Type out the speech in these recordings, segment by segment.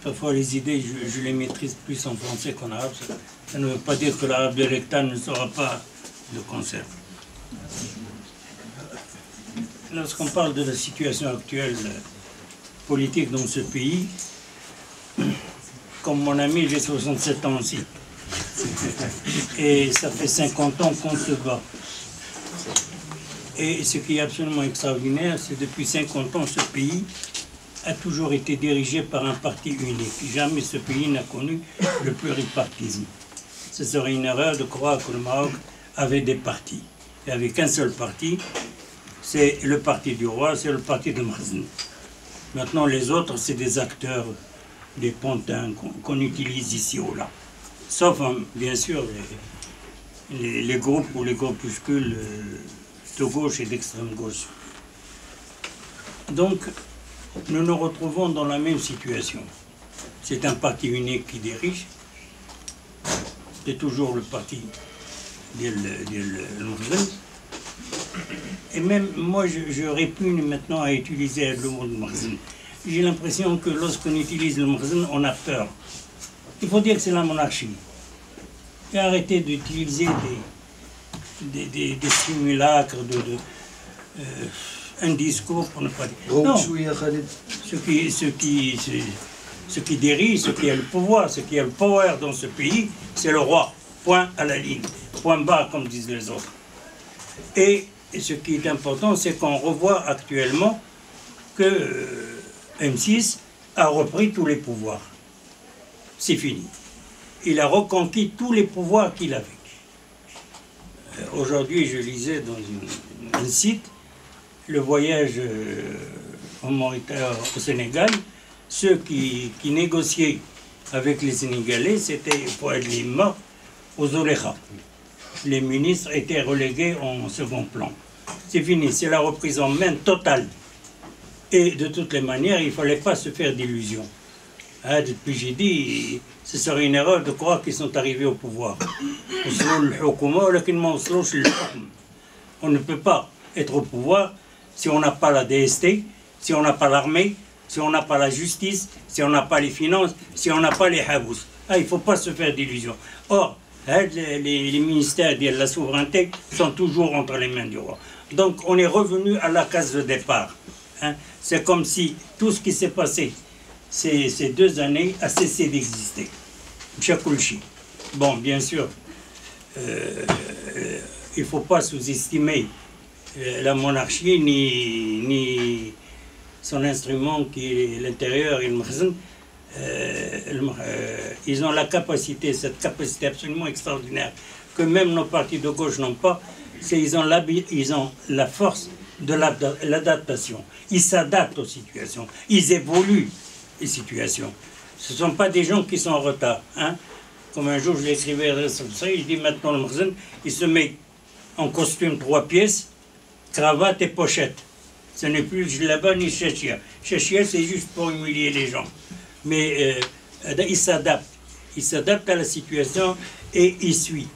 Parfois, les idées, je les maîtrise plus en français qu'en arabe. Ça ne veut pas dire que l'arabe de l'État ne sera pas de concert. Lorsqu'on parle de la situation actuelle politique dans ce pays, comme mon ami, j'ai 67 ans aussi. Et ça fait 50 ans qu'on se bat. Et ce qui est absolument extraordinaire, c'est depuis 50 ans, ce pays a toujours été dirigé par un parti unique. Jamais ce pays n'a connu le pluripartisme. Ce serait une erreur de croire que le Maroc avait des partis. Il n'y avait qu'un seul parti, c'est le parti du roi, c'est le parti de Makhzen. Maintenant, les autres, c'est des acteurs, des pantins qu'on utilise ici ou là. Sauf, bien sûr, les groupes ou les groupuscules de gauche et d'extrême gauche. Donc, nous nous retrouvons dans la même situation. C'est un parti unique qui dirige. C'est toujours le parti de Makhzen. Et même moi, je répugne maintenant à utiliser le mot de Makhzen. J'ai l'impression que lorsqu'on utilise le Makhzen, on a peur. Il faut dire que c'est la monarchie. Et arrêter d'utiliser des simulacres, un discours pour ne pas dire. Non, ce qui dirige, ce qui a le pouvoir, ce qui a le power dans ce pays, c'est le roi. Point à la ligne. Point bas, comme disent les autres. Et ce qui est important, c'est qu'on revoit actuellement que M6 a repris tous les pouvoirs. C'est fini. Il a reconquis tous les pouvoirs qu'il avait. Aujourd'hui, je lisais dans un site le voyage au Sénégal. Ceux qui négociaient avec les Sénégalais, c'était pour être les morts aux Oléha. Les ministres étaient relégués en second plan. C'est fini, c'est la reprise en main totale. Et de toutes les manières, il ne fallait pas se faire d'illusions. Hein, depuis j'ai dit, ce serait une erreur de croire qu'ils sont arrivés au pouvoir. On ne peut pas être au pouvoir si on n'a pas la DST, si on n'a pas l'armée, si on n'a pas la justice, si on n'a pas les finances, si on n'a pas les habous. Ah, il ne faut pas se faire d'illusions. Or, les ministères de la souveraineté sont toujours entre les mains du roi. Donc on est revenu à la case de départ. Hein. C'est comme si tout ce qui s'est passé ces 2 années a cessé d'exister. Bon, bien sûr, il ne faut pas sous-estimer la monarchie ni son instrument qui est l'intérieur et le Makhzen. Ils ont la capacité, cette capacité absolument extraordinaire que même nos partis de gauche n'ont pas, c'est ils ont la force de l'adaptation. Ils s'adaptent aux situations, ils évoluent les situations. Ce ne sont pas des gens qui sont en retard. Hein? Comme un jour je l'écrivais, il dit maintenant le Makhzen, il se met en costume 3 pièces, cravate et pochette. Ce n'est plus là-bas ni chéchia. Chéchia, c'est juste pour humilier les gens. Mais il s'adapte à la situation et il suit.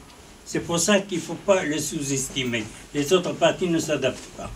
C'est pour ça qu'il ne faut pas le sous-estimer. Les autres partis ne s'adaptent pas.